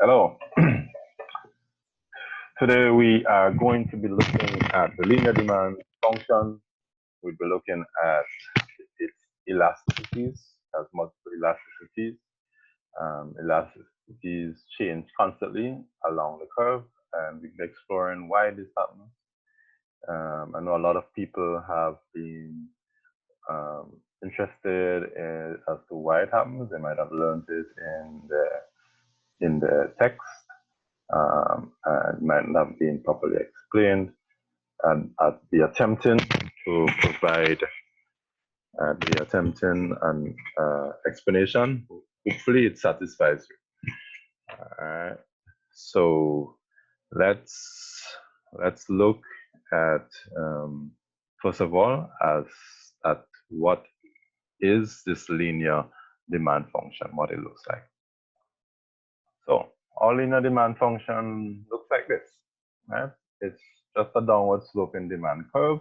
Hello. Today we are going to be looking at the linear demand function. We'll be looking at its elasticities, has multiple elasticities. Elasticities change constantly along the curve, and we'll be exploring why this happens. I know a lot of people have been interested as to why it happens. They might have learned it in the text. And might not have been properly explained, and I'll be attempting to provide an explanation. Hopefully it satisfies you. All right. So let's look at first of all at what is this linear demand function, what it looks like. So our linear demand function looks like this, right? It's just a downward sloping demand curve.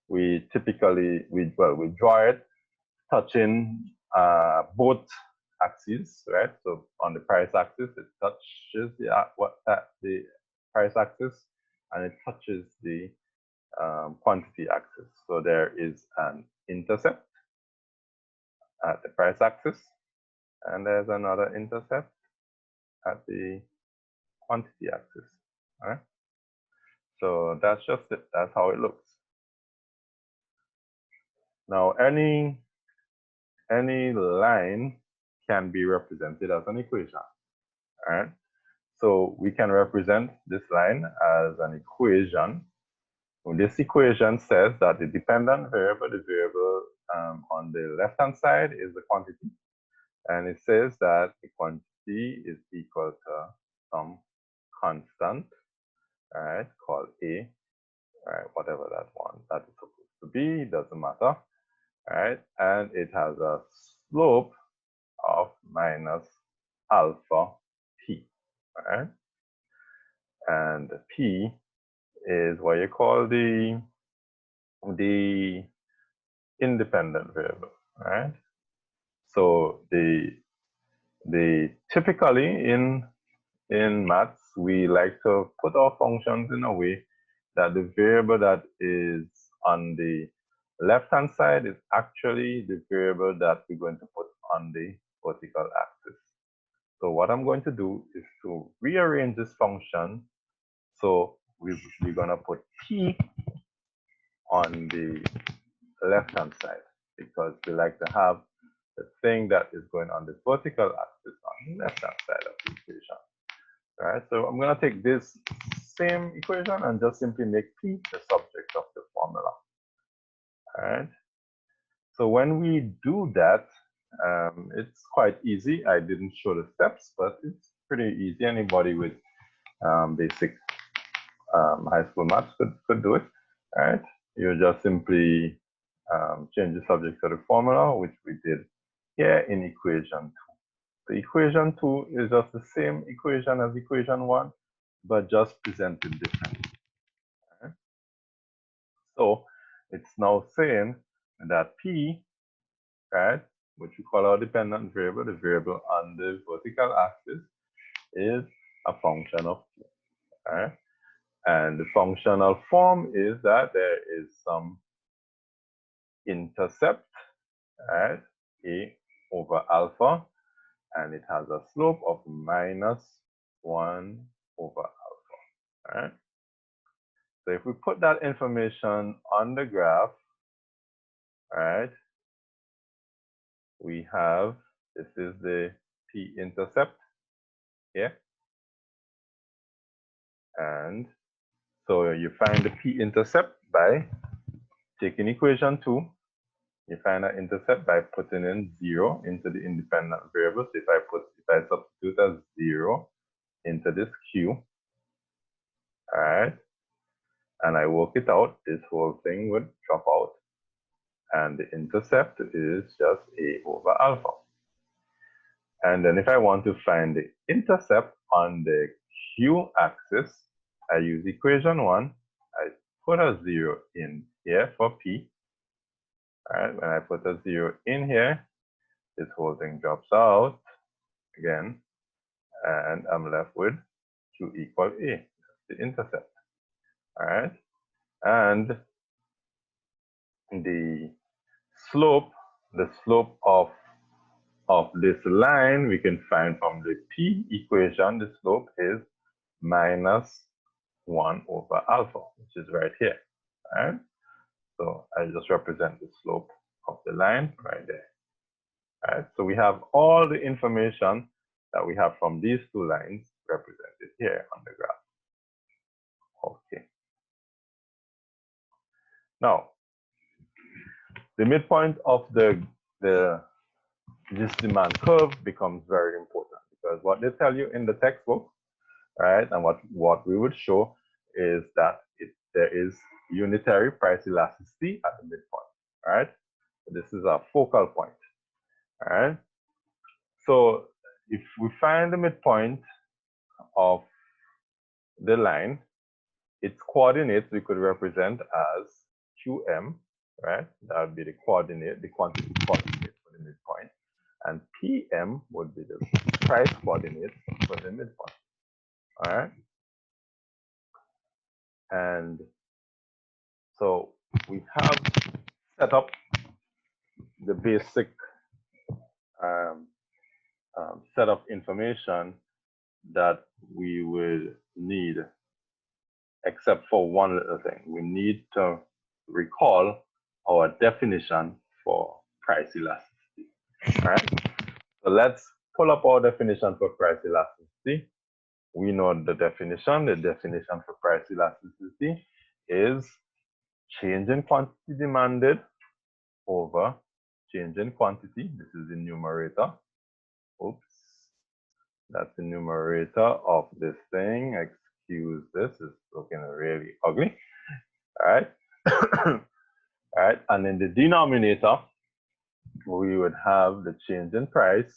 We typically, we draw it touching both axes, right? So on the price axis, it touches the price axis, and it touches the quantity axis. So there is an intercept at the price axis, and there's another intercept at the quantity axis. All right. So that's just it. That's how it looks. Now, any line can be represented as an equation. All right. So we can represent this line as an equation. Well, this equation says that the dependent variable, the variable on the left-hand side is the quantity. And it says that the quantity is equal to some constant, all right, called A, all right, whatever that is supposed to be, doesn't matter, all right, and it has a slope of minus alpha p, all right, and p is what you call the independent variable, all right. So the typically in maths, we like to put our functions in a way that the variable that is on the left-hand side is actually the variable that we're going to put on the vertical axis. So what I'm going to do is to rearrange this function. So we're going to put p on the left-hand side, because we like to have the thing that is going on the vertical axis on the left-hand side of the equation. All right, so I'm going to take this same equation and just simply make p the subject of the formula. All right, so when we do that, it's quite easy. I didn't show the steps, but it's pretty easy. Anybody with basic high school maths could do it. All right, you just simply change the subject to the formula, which we did here in equation 2. The equation 2 is just the same equation as equation 1, but just presented differently. Okay. So it's now saying that p, right, which we call our dependent variable, the variable on the vertical axis, is a function of p. Right? And the functional form is that there is some intercept, right, a over alpha, and it has a slope of minus 1 over alpha. Right? So if we put that information on the graph, right, we have, this is the p-intercept here. And so you find the p-intercept by taking equation 2. You find that intercept by putting in 0 into the independent variables. If I substitute a 0 into this q, all right, and I work it out, this whole thing would drop out. And the intercept is just a over alpha. And then if I want to find the intercept on the q-axis, I use equation 1. I put a 0 in here for p. All right, when I put a 0 in here, this whole thing drops out again. and I'm left with Q equal A, the intercept. All right, and the slope of this line we can find from the P equation. The slope is minus 1 over alpha, which is right here. All right, so I just represent the slope of the line right there. All right, so we have all the information that we have from these two lines represented here on the graph. Okay. Now, the midpoint of this demand curve becomes very important, because what they tell you in the textbook, right, and what we would show is that there is unitary price elasticity at the midpoint. Right? This is our focal point. All right. So if we find the midpoint of the line, its coordinates we could represent as QM, right? That would be the coordinate, the quantity coordinate for the midpoint. And PM would be the price coordinate for the midpoint. All right. And so we have set up the basic set of information that we would need, except for one little thing. We need to recall our definition for price elasticity. All right. So let's pull up our definition for price elasticity. We know the definition. The definition for price elasticity is change in quantity demanded over change in quantity. This is the numerator. Oops. That's the numerator of this thing. Excuse this, it's looking really ugly. All right. All right. And in the denominator, we would have the change in price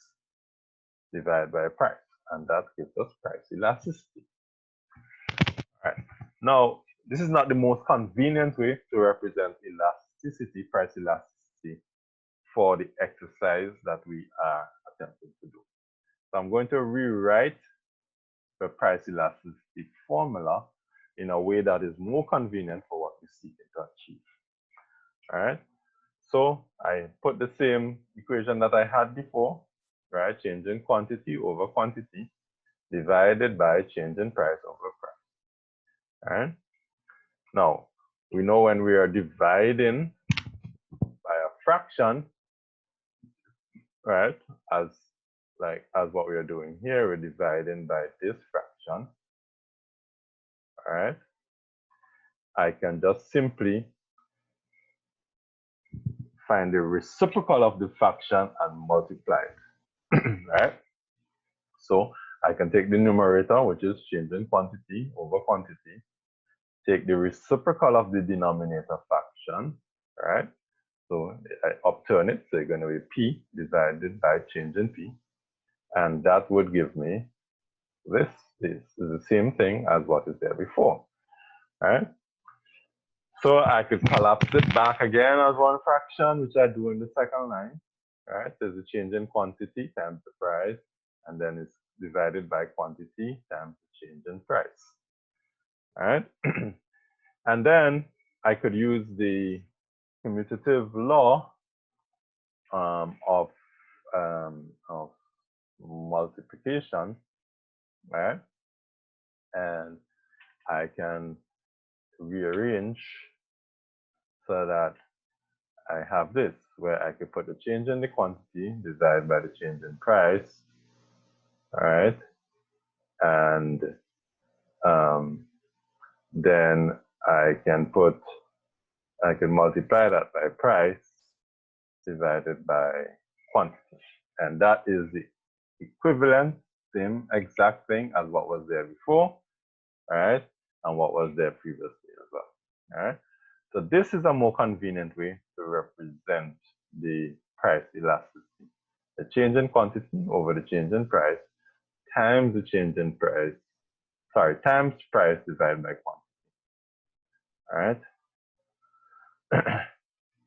divided by price. And that gives us price elasticity. All right. Now, this is not the most convenient way to represent elasticity, price elasticity, for the exercise that we are attempting to do. So I'm going to rewrite the price elasticity formula in a way that is more convenient for what we're seeking to achieve. All right. So I put the same equation that I had before, right? Change in quantity over quantity divided by change in price over price. All right. Now, we know when we are dividing by a fraction, right? As what we are doing here, we're dividing by this fraction. All right. I can just simply find the reciprocal of the fraction and multiply it. Right? So I can take the numerator, which is change in quantity over quantity, take the reciprocal of the denominator fraction, right? So I upturn it, so it's going to be P divided by change in P. And that would give me this. This is the same thing as what is there before, right? So I could collapse it back again as one fraction, which I do in the second line, right? There's a change in quantity times the price, and then it's divided by quantity times the change in price, all right? And then I could use the commutative law of multiplication, right? And I can rearrange so that I have this, where I could put the change in the quantity divided by the change in price, all right? And then I can multiply that by price divided by quantity. And that is the equivalent, same exact thing as what was there before, all right? And what was there previously as well, all right? So this is a more convenient way to represent the price elasticity. The change in quantity over the change in price times the change in price, times price divided by quantity, all right?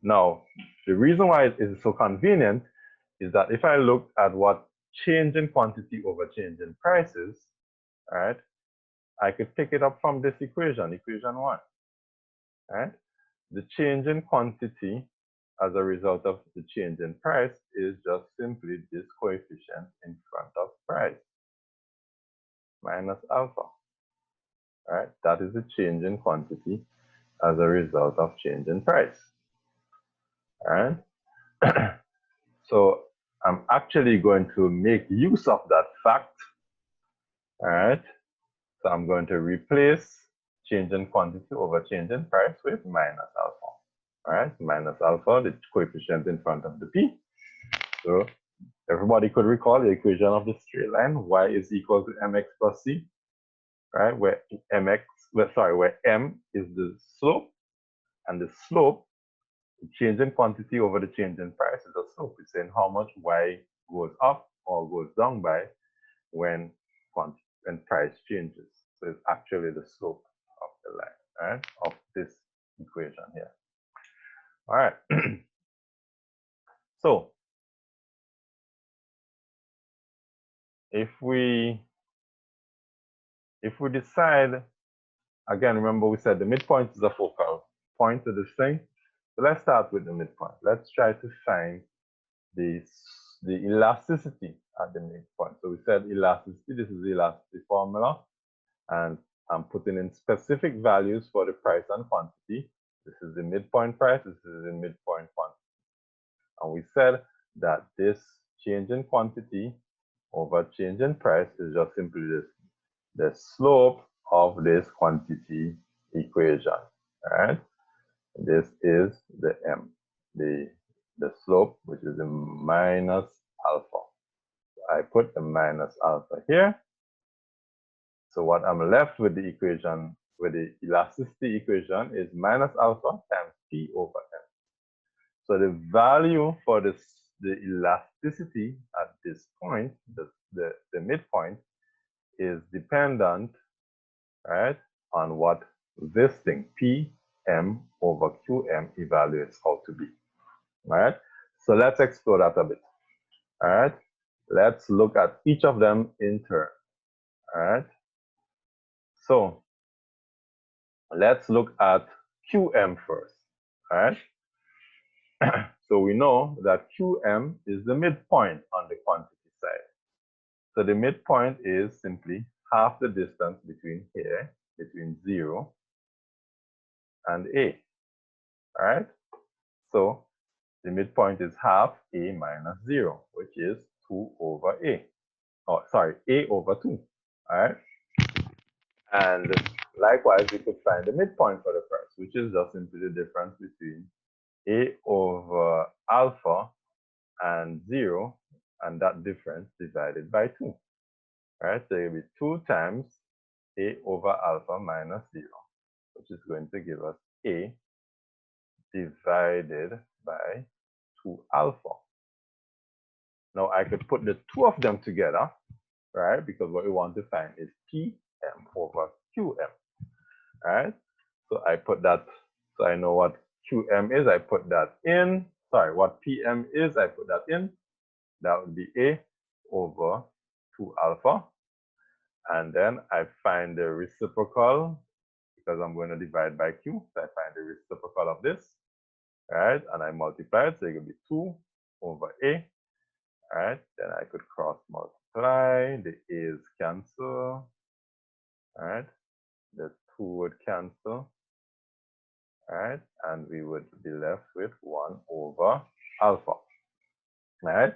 Now, the reason why it is so convenient is that if I look at what change in quantity over change in prices, right? I could pick it up from this equation, equation 1, right? The change in quantity as a result of the change in price is just simply this coefficient in front of price minus alpha, right? That is the change in quantity as a result of change in price, right? So I'm actually going to make use of that fact, all right? So I'm going to replace change in quantity over change in price with minus alpha, all right? Minus alpha, the coefficient in front of the p. So everybody could recall the equation of the straight line, y is equal to mx plus c, right? Where m is the slope, and the slope, the change in quantity over the change in price is a slope. It's saying how much y goes up or goes down by when price changes. So it's actually the slope of the line, right? Of this equation here. All right. So if we decide, again, remember we said the midpoint is a focal point to this thing. So let's start with the midpoint. Let's try to find the elasticity at the midpoint. So we said elasticity, this is the elasticity formula, and I'm putting in specific values for the price and quantity. This is the midpoint price, this is the midpoint quantity. And we said that this change in quantity over change in price is just simply this, the slope of this quantity equation, right? This is the m, the slope, which is the minus alpha. I put the minus alpha here. So what I'm left with the equation, with the elasticity equation, is minus alpha times p over m. So the value for the elasticity at this point, the midpoint, is dependent, right, on what this thing, p m over qm, evaluates out to be. All right, so let's explore that a bit. All right, let's look at each of them in turn. All right, so let's look at qm first. All right, so we know that qm is the midpoint on the quantity side. So the midpoint is simply half the distance between here, between 0 and a. All right, so the midpoint is half a minus 0, which is 2 over a. Oh, sorry, a over 2. All right, and likewise, we could find the midpoint for the price, which is just simply the difference between a over alpha and 0, and that difference divided by 2. Right, so it will be 2 times a over alpha minus 0, which is going to give us a divided by 2 alpha. Now I could put the two of them together, right? Because what we want to find is pm over qm, right? So I put that, so I know what qm is, I put that in. Sorry, what pm is, I put that in. That would be a over 2 alpha. And then I find the reciprocal, because I'm going to divide by q. So I find the reciprocal of this, right? And I multiply it, so it will be 2 over a, right? Then I could cross multiply, the a's cancel, right? The 2 would cancel, right? And we would be left with 1 over alpha, right?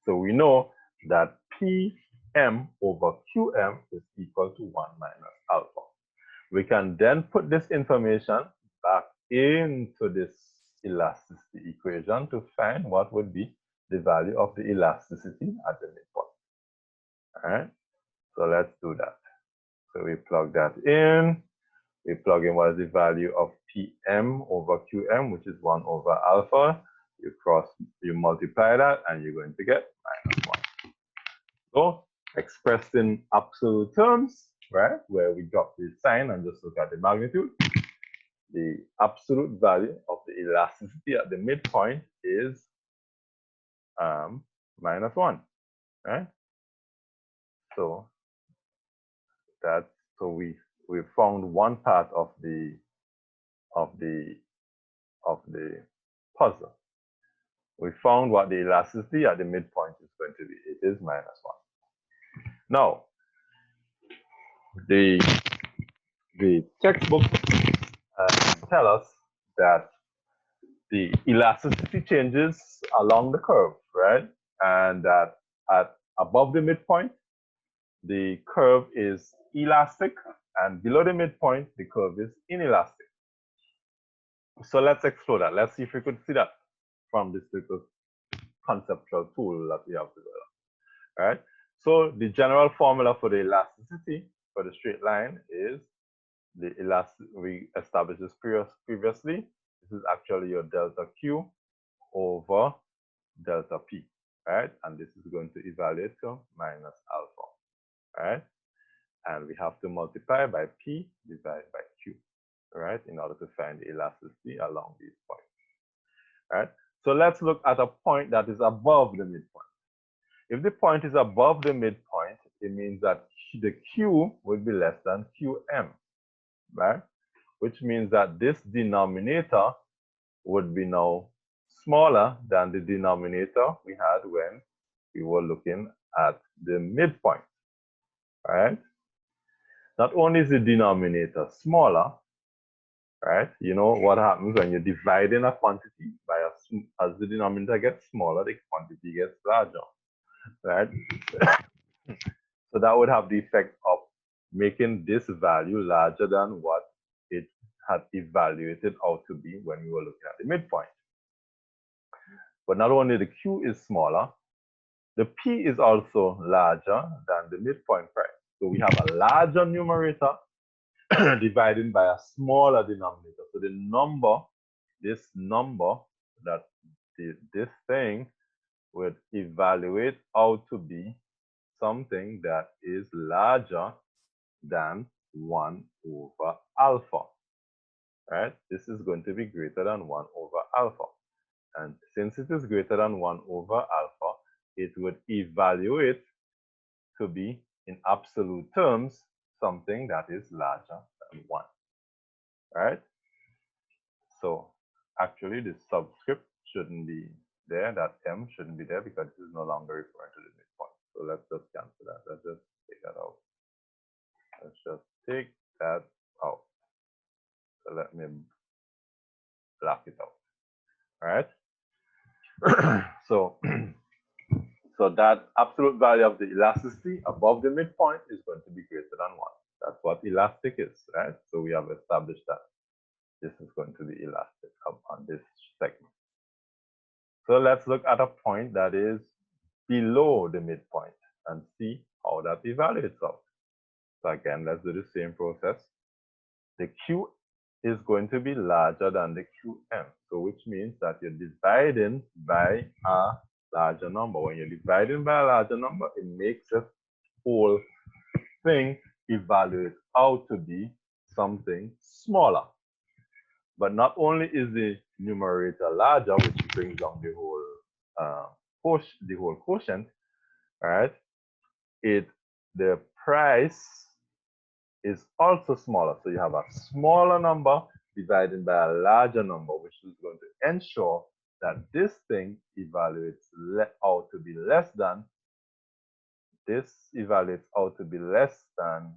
So we know that pm over qm is equal to 1 minus alpha. We can then put this information back into this elasticity equation to find what would be the value of the elasticity at the midpoint. All right, so let's do that. So we plug that in. We plug in what is the value of pm over qm, which is 1 over alpha. You multiply that, and you're going to get minus 1. So expressed in absolute terms, right, where we drop the sign and just look at the magnitude, the absolute value of the elasticity at the midpoint is minus 1, right? So that's so we found one part of the of the of the puzzle. We found what the elasticity at the midpoint is going to be. It is -1. Now, the textbook tell us that the elasticity changes along the curve, right? And that at above the midpoint, the curve is elastic, and below the midpoint, the curve is inelastic. So let's explore that. Let's see if we could see that from this little conceptual tool that we have developed. All right. So the general formula for the elasticity for the straight line is the elastic. We established this previously. This is actually your delta Q over delta P, right? And this is going to evaluate to minus alpha, right? And we have to multiply by P divided by Q, right? In order to find the elasticity along these points, right? So let's look at a point that is above the midpoint. If the point is above the midpoint, it means that the Q will be less than QM, right? Which means that this denominator would be now smaller than the denominator we had when we were looking at the midpoint, right? Not only is the denominator smaller, right? You know what happens when you're dividing a quantity by as the denominator gets smaller, the quantity gets larger, right? So that would have the effect of making this value larger than what it had evaluated out to be when we were looking at the midpoint. But not only the Q is smaller, the P is also larger than the midpoint price. So we have a larger numerator divided by a smaller denominator. So the number, this number that this thing would evaluate out to be something that is larger than 1 over alpha, right? This is going to be greater than 1 over alpha. And since it is greater than 1 over alpha, it would evaluate to be, in absolute terms, something that is larger than 1, right? So actually, this subscript shouldn't be there. That M shouldn't be there because this is no longer referring to the midpoint. So let's just cancel that. Let's just take that out. Let's just take that out. So let me block it out. All right. So, so that absolute value of the elasticity above the midpoint is going to be greater than 1. That's what elastic is, right? So we have established that this is going to be elastic on this segment. So let's look at a point that is below the midpoint and see how that evaluates out. So again, let's do the same process. The Q is going to be larger than the QM. So which means that you're dividing by a larger number. When you're dividing by a larger number, it makes the whole thing evaluate out to be something smaller. But not only is the numerator larger, which brings down the whole quotient, right? The price is also smaller. So you have a smaller number divided by a larger number, which is going to ensure that this thing evaluates out to be less than. This evaluates out to be less than.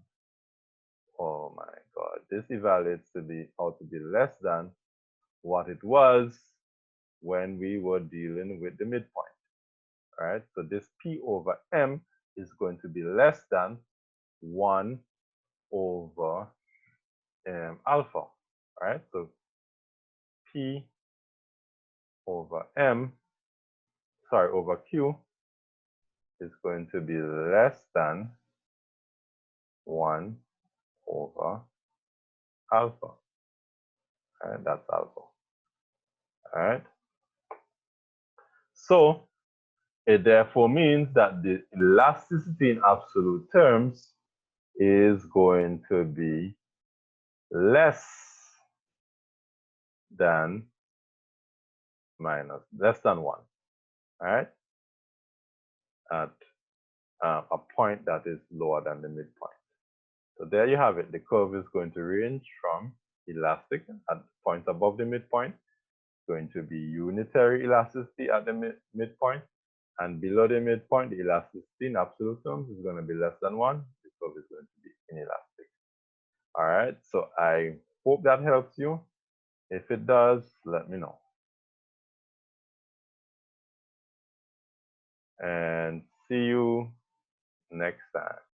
Oh my God! This evaluates out to be less than what it was when we were dealing with the midpoint. All right. So this P over M is going to be less than 1 over alpha, right? So P over over Q is going to be less than 1 over alpha, and that's alpha, all right? So it therefore means that the elasticity in absolute terms is going to be less than 1, all right? At a point that is lower than the midpoint. So there you have it. The curve is going to range from elastic at points above the midpoint, going to be unitary elasticity at the midpoint, and below the midpoint, the elasticity in absolute terms is going to be less than 1. The curve is going to be inelastic. All right, so I hope that helps you. If it does, let me know. And see you next time.